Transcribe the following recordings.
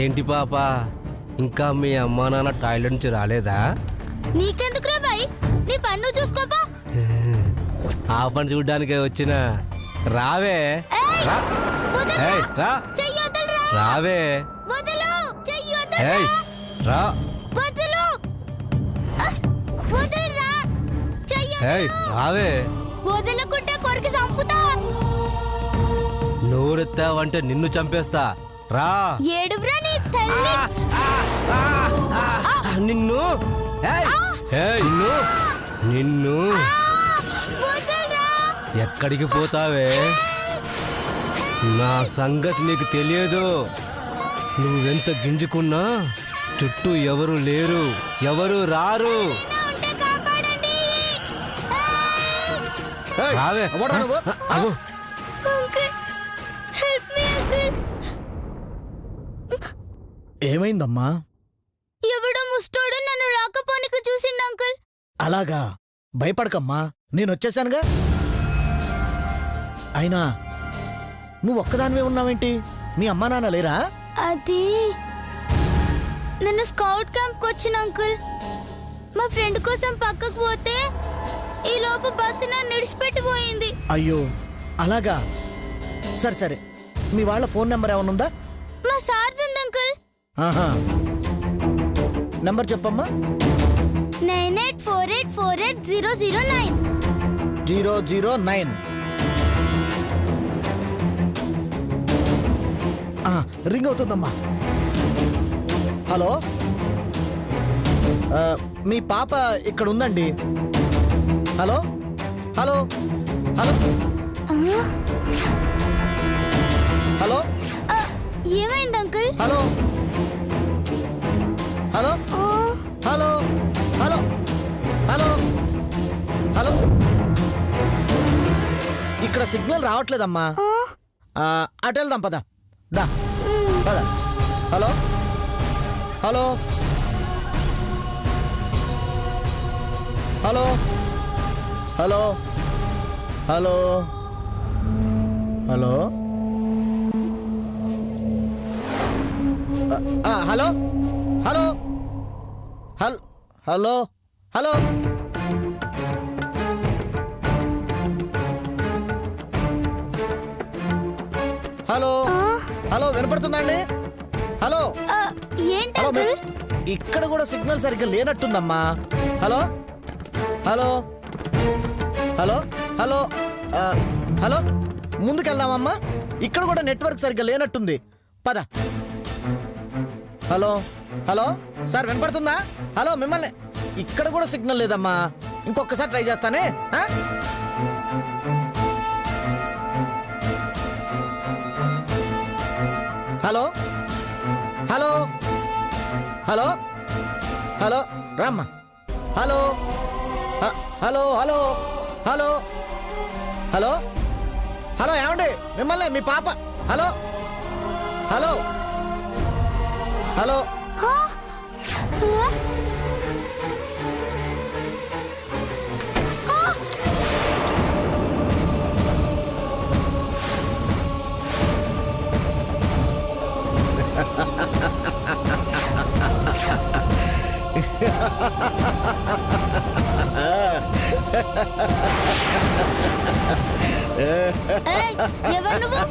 ఏంటి పాప, ఇంకా మీ అమ్మా నాన్న టాయిలెట్ నుంచి రాలేదా? నీకెందుకురా బాయ్, నీ పన్ను చూసుకోపా. ఆ పని చూడ్డానికే వచ్చిన. రావే రావే రావే. వదలకుంటే కొరికి చంపుతా. నోరెత్తావంటే నిన్ను చంపేస్తా. రా. ఏడువ్రా నీ తల్లి. నిన్ను నిన్ను నిన్ను ఎక్కడికి పోతావే? నా సంగతి నీకు తెలియదు. నువ్వెంత గింజుకున్నా చుట్టూ ఎవరు లేరు, ఎవరు రారు. రావే. ఏమైందమ్మా? ఎవడో ముస్టోడు నన్ను రాకపోనికి చూసిండు అంకుల్. అలాగా, భయపడకమ్మా, నేనొచ్చేసానుగా. అయినా నువ్వు ఒక్కదానివే ఉన్నావేంటి? మీ అమ్మా నాన్న లేరా? అది నన్ను స్కౌట్ క్యాంప్కి వచ్చిన అంకుల్. మా ఫ్రెండ్ కోసం పక్కకు పోతే ఈ లోపు బస్సు నన్ను నిడిచిపెట్టిపోయింది. అయ్యో, అలాగా. సరే సరే, మీ వాళ్ళ ఫోన్ నెంబర్ ఏమనుందా? మా సార్ ఉంది అంకుల్. ఆహా, నెంబర్ చెప్పమ్మా. 9848480009. 009. రింగ్ అవుతుందమ్మా. హలో, మీ పాప ఇక్కడ ఉందండి. Hello hello hello hello. ఏమైంది uncle? Hello hello hello hello hello hello. ఇక్కడ సిగ్నల్ రావట్లేదమ్మా. అటు వెళ్దాం, పద దా పద. Hello hello hello hello hello hello hello hello hello hello. Hello hello, వినపడుతుందండి? హలో ఏంటి హలో. అంకుల్? ఇక్కడ కూడా సిగ్నల్ సరిగ్గా లేనట్టుందమ్మా. Hello hello hello hello hello. ముందుకెళ్దామమ్మా, ఇక్కడ కూడా నెట్వర్క్ సరిగ్గా లేనట్టుంది. పద. హలో హలో, సార్ వినపడుతుందా? హలో, మిమ్మల్ని. ఇక్కడ కూడా సిగ్నల్ లేదమ్మా, ఇంకొకసారి ట్రై చేస్తానే. హలో హలో హలో హలో, రామ్మా. Hello hello hello hello hello hello. ఏమండి, మిమ్మల్ని, మీ పాప. Hello hello hello. ఎవరు నువ్వు?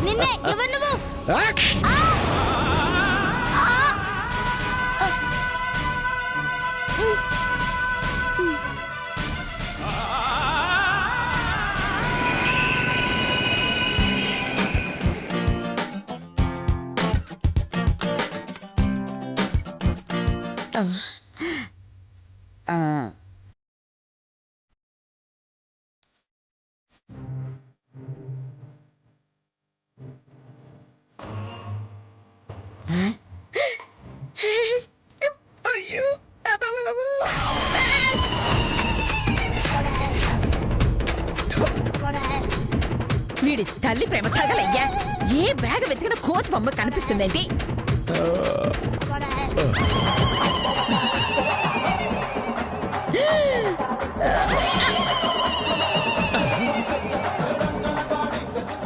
నిన్నే, ఎవరు నువ్వు? వీడి తల్లి ప్రేమ తగలయ్యా. ఏ బ్యాగ్ వెతికిన కోచ్ బొమ్మ కనిపిస్తుందేంటి?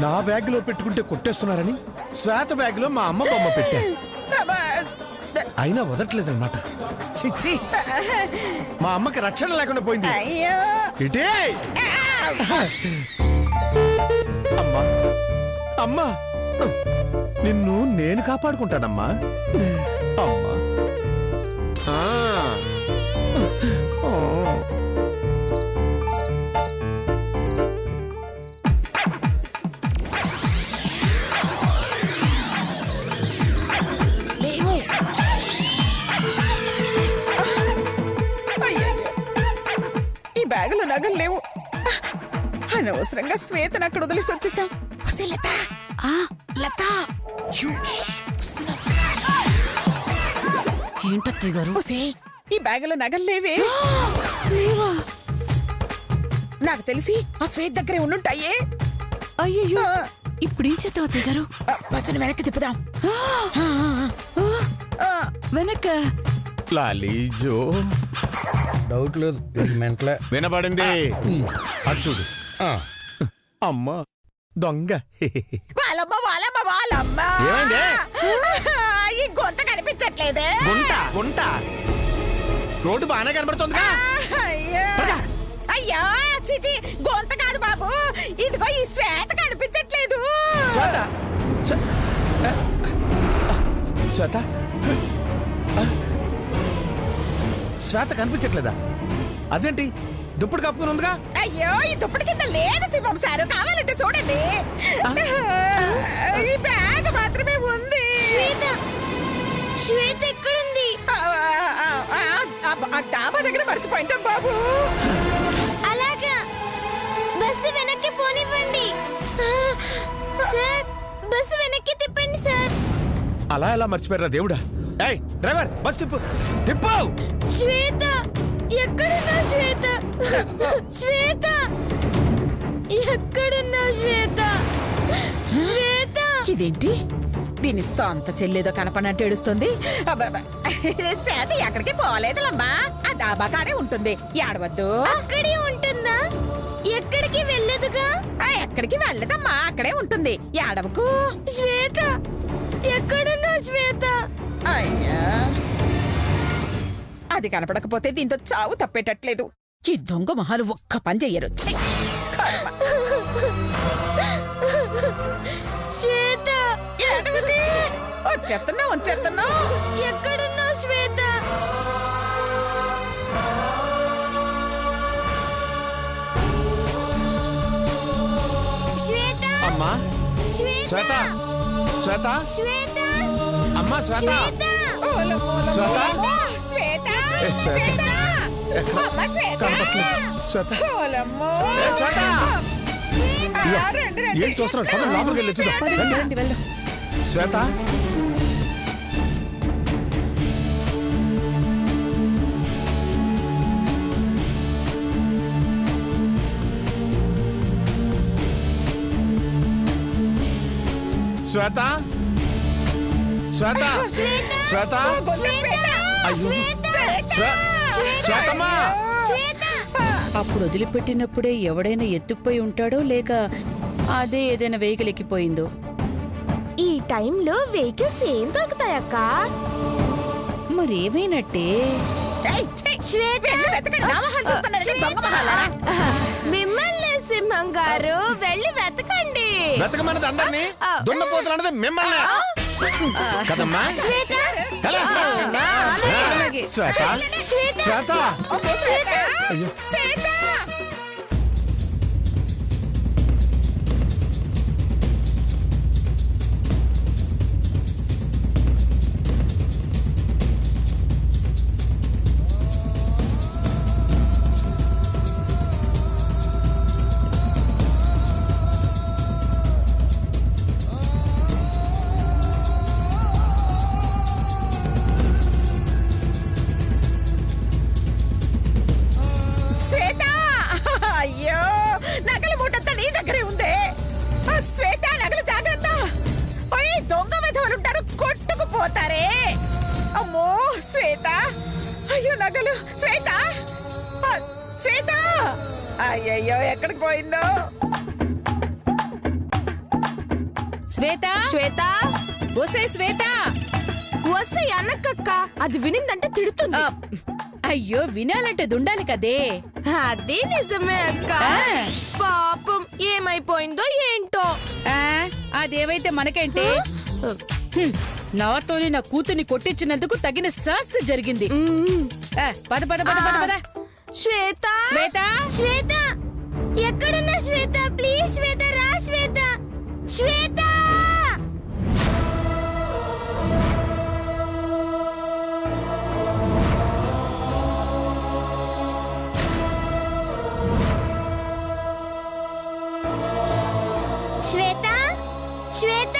నా బ్యాగ్ లో పెట్టుకుంటే కొట్టేస్తున్నారని శ్వేత బ్యాగ్ లో మా అమ్మ బొమ్మ పెట్టా. అయినా వదట్లేదన్నమాట. చిచ్చి, మా అమ్మకి రక్షణ లేకుండా పోయింది. అయ్యో ఇటే అమ్మా, అమ్మా, నిన్ను నేను కాపాడుకుంటానమ్మా. అమ్మా. ఓ. ఈ బ్యాగులో నగలు లేవు. అనవసరంగా శ్వేతను అక్కడ వదిలేసి వచ్చేసాం. వసే లత, లత, ఏంటత్తయ్య గారు? వసే ఈ బ్యాగులో నగలు లేవే. లేవా? నాకు తెలిసి ఆ శ్వేత దగ్గరే ఉండుంటాయే. అయ్యయ్యో, ఇప్పుడేం చేద్దాం అత్తయ్య గారు? బస్సును వెనక్కి తిప్పుదాం. వెనక లాలీజో డౌట్ లేదు, మెంటలే. వినపడింది. అటు చూడు. అమ్మా దొంగ. వాళ్ళమ్మ వాళ్ళమ్మ వాళ్ళమ్మ. ఏమైంది? ఈ గొంత కనిపించట్లేదే. గుంట గుంట రోడ్డు బాగానే కనబడుతుందిగా. అయ్యో చిచి, గొంత కాదు బాబు, ఇదిగో ఈ శ్వేత కనిపించట్లేదు. శ్వేత, శ్వేత, శ్వేత కనిపించట్లేదా? అదేంటి, దుప్పటి కప్పుకుని ఉందిగా. అయ్యో ఈ దుప్పటి కింద లేదు శివం సారు, కావాలంటే చూడండి. ఈ బ్యాగ్ మాత్రమే ఉంది. శ్వేత ఎక్కడుంది? డాబా దగ్గర మర్చిపోయింటాం బాబు. అలాగా, బస్సు వెనక్కి పోనివ్వండి సార్. బస్సు వెనక్కి తిప్పండి సార్. అలా ఎలా మర్చిపోయారా దేవుడా? ఏయ్ డ్రైవర్, బస్ తిప్పు తిప్పు. శ్వేత ఎక్కడున్నా? శ్వేత, శ్వేత ఎక్కడున్నా? శ్వేత, శ్వేత. ఇదేంటి, దీని సొంత చెల్లేదో కనపడినట్టు ఏడుస్తుంది. శ్వేత ఎక్కడికి పోలేదులమ్మా, ఆ డాబాకాడే ఉంటుంది. ఏడవద్దు. అక్కడే ఉంటుందా? ఎక్కడికి వెళ్ళదుగా? ఎక్కడికి వెళ్ళదమ్మా, అక్కడే ఉంటుంది. ఏడవకు. శ్వేత ఎక్కడున్నా? శ్వేత. అయ్యా, అది కనపడకపోతే దీంతో చావు తప్పేటట్లేదు. ఈ దొంగ మొహాలు ఒక్క పని చెయ్యరు. ఛీ! కర్మ. శ్వేత ఏడవది. వచ్చేస్తున్నా వచ్చేస్తున్నా. ఎక్కడున్నా? శ్వేత. శ్వేత, అమ్మా శ్వేత, శ్వేత, శ్వేత, శ్వేత, అమ్మా శ్వేత, శ్వేత. శ్వేత, శ్వేత, ఏ శ్వేత, శ్వేత, అమ్మ శ్వేత. శ్వేత, ఓలమ్మో. ఏ శ్వేత. రండి, రండి. ఏం చూస్తున్నాడు? పద లోపలికి వెళ్ళి చూద్దాం. రండి వెళ్దాం. శ్వేత, శ్వేత, శ్వేత, శ్వేత, అయ్యో, శ్వేతమ్మా. అప్పుడు వదిలిపెట్టినప్పుడే ఎవడైనా ఎత్తుకుపోయి ఉంటాడో, లేక అదే ఏదైనా వెహికల్ ఎక్కిపోయిందో. ఈ టైంలో వెహికల్స్ ఏం దొరుకుతాయక్క? మరేమైనట్టే. శ్వేత, మిమ్మల్ని సింహం గారు వెళ్ళి వెతకండి. వెతకమన్నది అందరినీ, దున్నపోతులు అన్నది మిమ్మల్ని కదమ్మా. శ్వేత, ఎలా? అలాగే. శ్వేత, శ్వేత, అయ్యో. అయ్యో, నగలు మూటంతా నీ దగ్గరే ఉందే. శ్వేత, నగలు జాగ్రత్త. దొంగ విధవలుంటారు, కొట్టుకుపోతారే. అమ్మో శ్వేత, అయ్యో నగలు. శ్వేత, శ్వేత. అయ్యయ్యో, ఎక్కడికి పోయిందో? శ్వేత శ్వేత ఓసే శ్వేత వస్తే అన్నకక్క అది వినిందంటే తిడుతుంది. అయ్యో వినాలంటే దుండాలి కదే. అది నిజమే అక్క. ఆ. పాపం ఏమైపోయిందో ఏంటో. ఆ, అదేవైతే మనకేంటి? నాతోనే నా కూతుర్ని కొట్టించినందుకు తగిన శాస్తి జరిగింది. పద పద పద పద పద. శ్వేత శ్వేత శ్వేత ఎక్కడున్నా శ్వేత? ప్లీజ్ శ్వేత రా శ్వేత. శ్వేత శ్వేత శ్వేత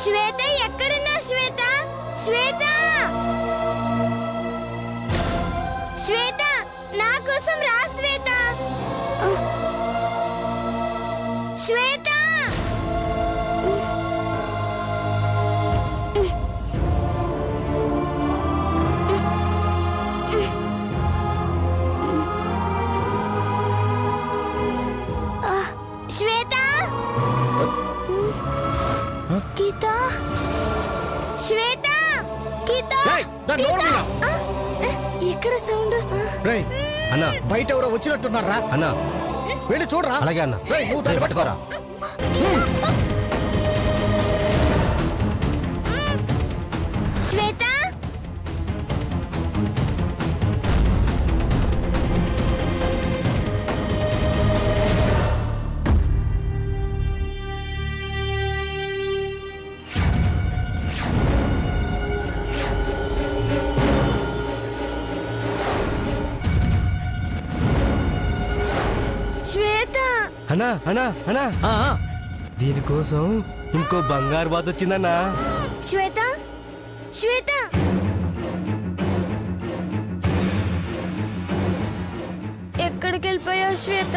శ్వేత ఎక్కడున్నా శ్వేత? శ్వేత శ్వేత నా కోసం రా శ్వేత. శ్వేత శ్వేత గీత శ్వేత గీత రేయ్, దాన్ని నోరు మీరా. ఎక్కడ సౌండ్? రేయ్ అన్నా బయట ఎవరో వచ్చినట్టున్నారా? అన్నా వెళ్ళి చూడరా. అలాగే అన్న. రేయ్, నువ్వు దాన్ని పట్టుకోరా. శ్వేత శ్వేత అన్నా అన్నా అన్నా ఆ, ఆ. దీనికోసం ఇంకో బంగారు బాత్ వచ్చిందన్నా. శ్వేత శ్వేత ఎక్కడికి వెళ్ళిపోయావు శ్వేత?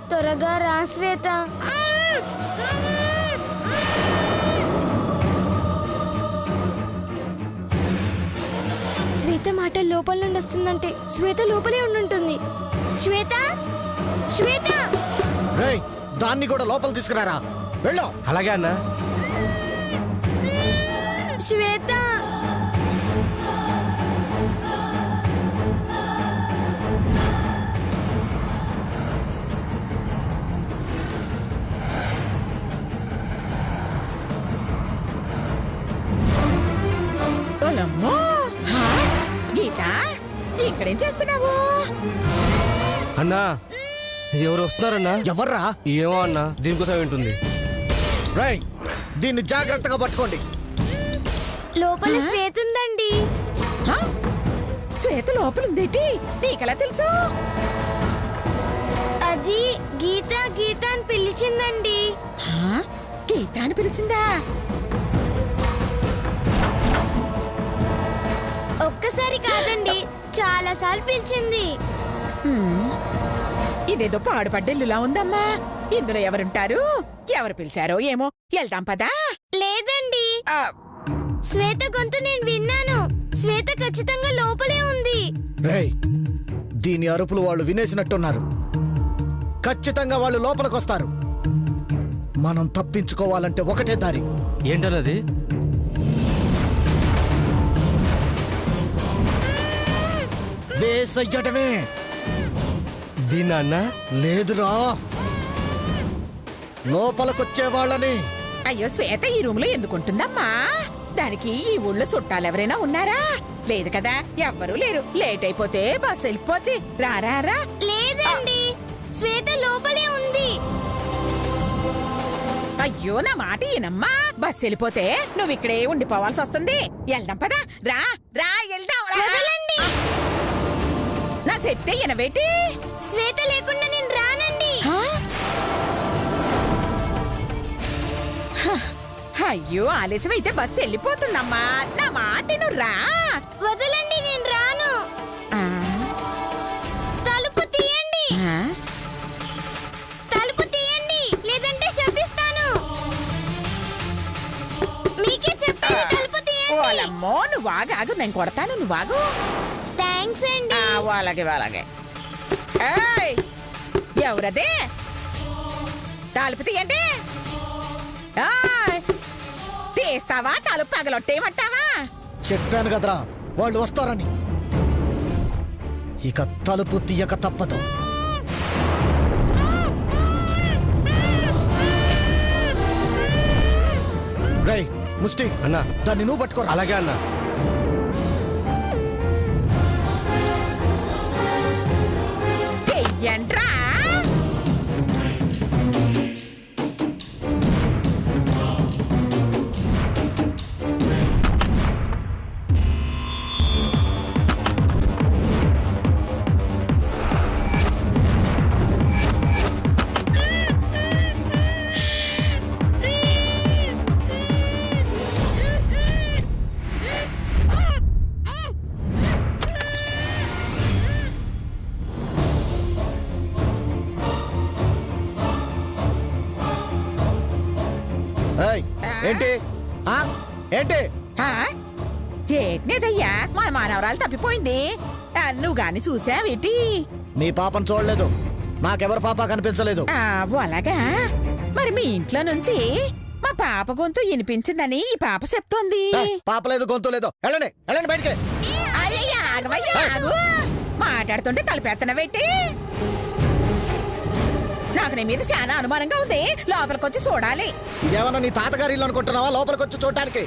త్వరగా రా శ్వేత. శ్వేత మాట లోపల నుండి వస్తుందంటే శ్వేత లోపలే ఉండుంటుంది. శ్వేత శ్వేత రేయ్ దాన్ని కూడా లోపల తీసుకురారా. వెళ్ళు. అలాగే అన్నా. శ్వేత ఓలమ్మో! హా? గీత ఇక్కడేం చేస్తున్నావు? అన్నా ఎవరు వస్తున్నారన్నా? ఎవర్రా? ఏమో అన్నా దీనికోసం ఏంటుంది? రేయ్ దీన్ని జాగ్రత్తగా పట్టుకోండి. లోపల శ్వేత ఉందండి. హా? శ్వేత లోపలుందేటి? నీకెలా తెలుసు? అది గీత గీత అని పిలిచిందండి. హా? గీత అని పిలిచిందా? ఒక్కసారి కాదండి చాలా సార్లు పిలిచింది. ఇదేదో పాడుపడ్డెల్లులా ఉందమ్మా. ఇందులో ఎవరుంటారు? ఎవరు పిలిచారో ఏమో. వెళ్దాం పదా. లేదండి ఆ, శ్వేత గొంతు నేను విన్నాను. శ్వేత ఖచ్చితంగా లోపలే ఉంది. రేయ్ దీని అరుపులు వాళ్ళు వినేసినట్టున్నారు. ఖచ్చితంగా వాళ్ళు లోపలికొస్తారు. మనం తప్పించుకోవాలంటే ఒకటే దారి. ఏంటన్నది? వేసయ్యటమే. దీన్నా అన్నా? లేదురా, లోపలికొచ్చే వాళ్ళని. అయ్యో శ్వేత ఈ రూమ్ లో ఎందుకుంటుందమ్మా? దానికి ఈ ఊళ్ళో చుట్టాలెవరైనా ఉన్నారా? లేదు కదా, ఎవ్వరూ లేరు. లేట్ అయిపోతే బస్సు వెళ్ళిపోద్ది. రారా. లేదండి శ్వేత లోపలే ఉంది. అయ్యో నా మాట ఈనమ్మా. బస్సు వెళ్ళిపోతే నువ్వు ఇక్కడే ఉండిపోవాల్సి వస్తుంది. వెళ్దాం పదా. రా వెళ్దాం. రా. వదలండి. నా చెప్తే ఎనవేటి? శ్వేత లేకుండా నేను రానండి. హా? హ, అయ్యో ఆలస్యం అయితే బస్సు వెళ్ళిపోతుందమ్మా. నా మాట నువ్వు రా. వదలండి నేను రాను. ఆ, తలుపు తీయండి. ఆ? తలుపు తీయండి లేదంటే శపిస్తాను. మీకే చెప్పాను తలుపు తీయండి. ఓలమ్మో నువ్వు ఆగు. నేను కొడతాను, నువ్వు ఆగు. థ్యాంక్స్ అండి. అలాగే. ఏయ్! ఎవరదే? తలుపు తీయండి. ఆయ్, తీస్తావా తలుపు పగలొట్టేయమంటావా? చెప్పాను కదరా వాళ్ళు వస్తారని. ఇక తలుపు తీయక తప్పదు. రేయ్ ముష్టి అన్నా దాన్ని నువ్వు పట్టుకోరా. అలాగే అన్నా. చెయ్యండ్రా. ఏయ్, ఏంటి ఆ? ఏంటి ఏంటిదయ్యా? మా మానవరాలు తప్పిపోయింది. నువ్వు గాని చూసావేటి? మీ పాపను చూడలేదు. నాకెవరు పాప కనిపించలేదు. అలాగా? మరి మీ ఇంట్లో నుంచి మా పాప గొంతు వినిపించిందని ఈ పాప చెప్తోంది. పాప లేదు, గొంతు లేదు. వెళ్ళండి వెళ్ళండి బయటికి. అయ్యయ్య, ఆగవయ్యా, ఆగు. మాట్లాడుతుంటే తలపెత్తనవేటి? నాకు నీ మీద చాలా అనుమానంగా ఉంది. లోపలికొచ్చి చూడాలి. ఇదేమన్నా నీ తాతగారి ఇల్లు అనుకుంటున్నావా లోపలికి వచ్చి చూడటానికి?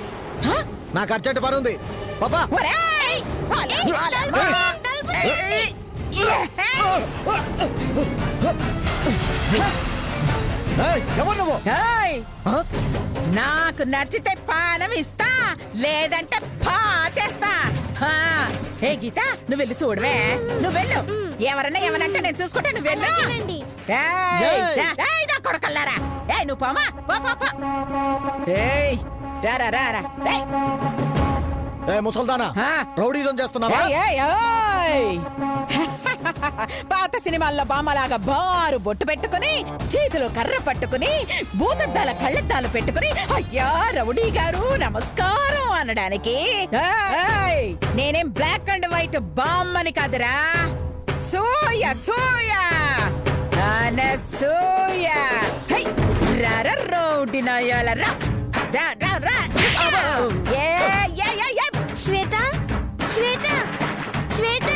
నాకు అర్జెంట్ పని ఉంది. పాపా ఒరేయ్! ఎవరు నువ్వు? ఏయ్! నాకు నచ్చితే పానం ఇస్తా, లేదంటే పాతేస్తా. ఏ గీత, నువ్వు వెళ్ళి చూడవే. నువ్వు వెళ్ళు. ఎవరన్నా ఏమనంటే నేను చూసుకుంటా. నువ్వు వెళ్ళు. నా కొడకల్లారా. నువ్వు పోమా, పో. రారా. ముసల్దానా, రౌడీజం చేస్తున్నావా? పాత సినిమాల్లో బామ్మలాగా బారు బొట్టు పెట్టుకుని, చేతిలో కర్ర పట్టుకుని, భూతద్దాల కళ్ళద్దాలు పెట్టుకుని, అయ్యా రౌడీ గారు నమస్కారం అనడానికి. నేనేం బ్లాక్ అండ్ వైట్ బామ్మని కాదురా, సోయా అనసూయ. రౌడీ నాయాలరా. శ్వేత శ్వేత శ్వేత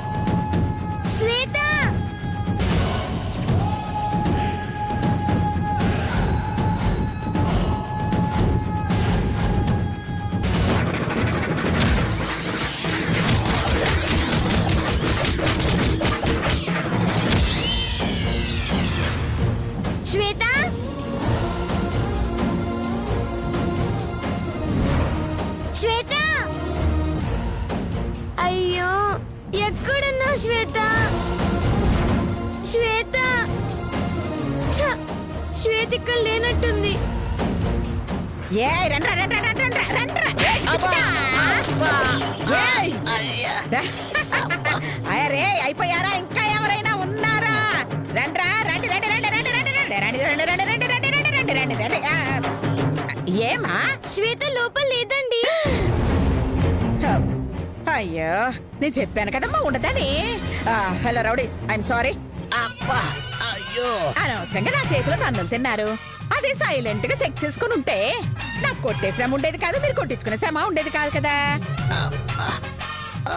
శ్వేత శ్వేత అయ్యో ఎక్కడున్నావు శ్వేత? శ్వేత శ్వేత ఇక్కడ లేనట్టుంది. అరే అయిపోయారా? ఇంకా ఎవరైనా ఉన్నారా? రండ్రా, రండి. ఏమా? శ్వేత లోపల లేదండి. అయ్యో, నేను చెప్పాను కదమ్మా ఉండదని. Hello rowdies, I'm sorry. అనవసరంగా నా చేతిలో కన్నులు తిన్నారు. అదే సైలెంట్ గా చెక్ చేసుకుని ఉంటే నాకు కొట్టేశ్రమ ఉండేది కాదు, మీరు కొట్టించుకునే శ్రమ ఉండేది కాదు కదా.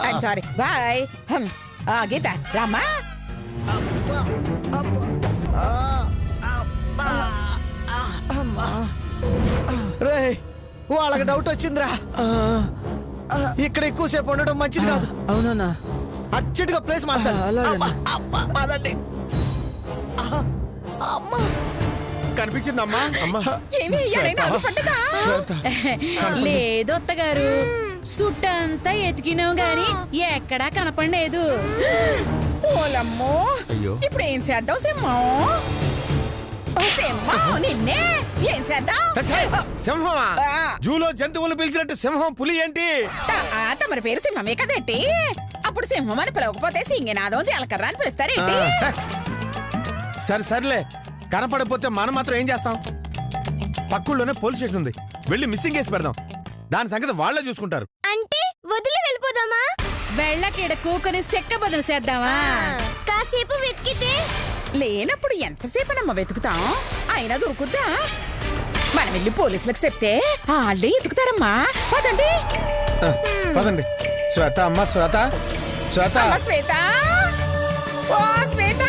I'm sorry, bye. గీత రామ్మా. రే వాళ్ళకి డౌట్ వచ్చిందిరా. ఇక్కడ ఎక్కువసేపు ఉండడం మంచిది కాదు. అవునన్నా, అర్జెంట్ గా ప్లేస్ మార్చాలి. అలాగే. పదండి. కనిపించిందమ్మా అమ్మా ఏమి ఎవరైనా అడ్డుపడ్డదా? శ్వేత లేదు అత్తగారు సుట్టంతా ఎతికినావు గాని ఎక్కడా కనపడలేదు. ఓలమ్మో అయ్యో. ఇప్పుడు ఏం చేద్దాం సింహం? ఓ సింహం నిన్నే ఏం చేద్దాం? సింహమా? ఆ. జూలో జంతువులు పిలిచినట్టు సింహం పులి ఏంటి? తమరి పేరు సింహమే కదేంటి? అప్పుడు సింహం అని పిలవకపోతే సింగినాదం జలకర్ర అని పిలుస్తారేంటి? సర్లే కనపడకపోతే మనం మాత్రం ఏం చేస్తాం? పక్కూళ్ళోనే పోలీస్ స్టేషన్ ఉంది, వెళ్ళి మిస్సింగ్ కేసు పెడదాం. దాని సంగతి వాళ్ళే చూసుకుంటారు. అంటే వదిలి వెళ్ళిపోదామా? వెళ్ళకిడ కూకొని సెక్క బదులు చేద్దామా? కాసేపు వెతికితే లేనప్పుడు ఎంతసేపనమ్మ వెతుకుతాం? అయినా దొరుకుద్దా? మనం వెళ్ళి పోలీసులకు చెప్తే వాళ్ళే ఎతుకుతారమ్మా. పదండి. పదండి. శ్వేత అమ్మ శ్వేత శ్వేత అమ్మ శ్వేత, ఓ శ్వేత.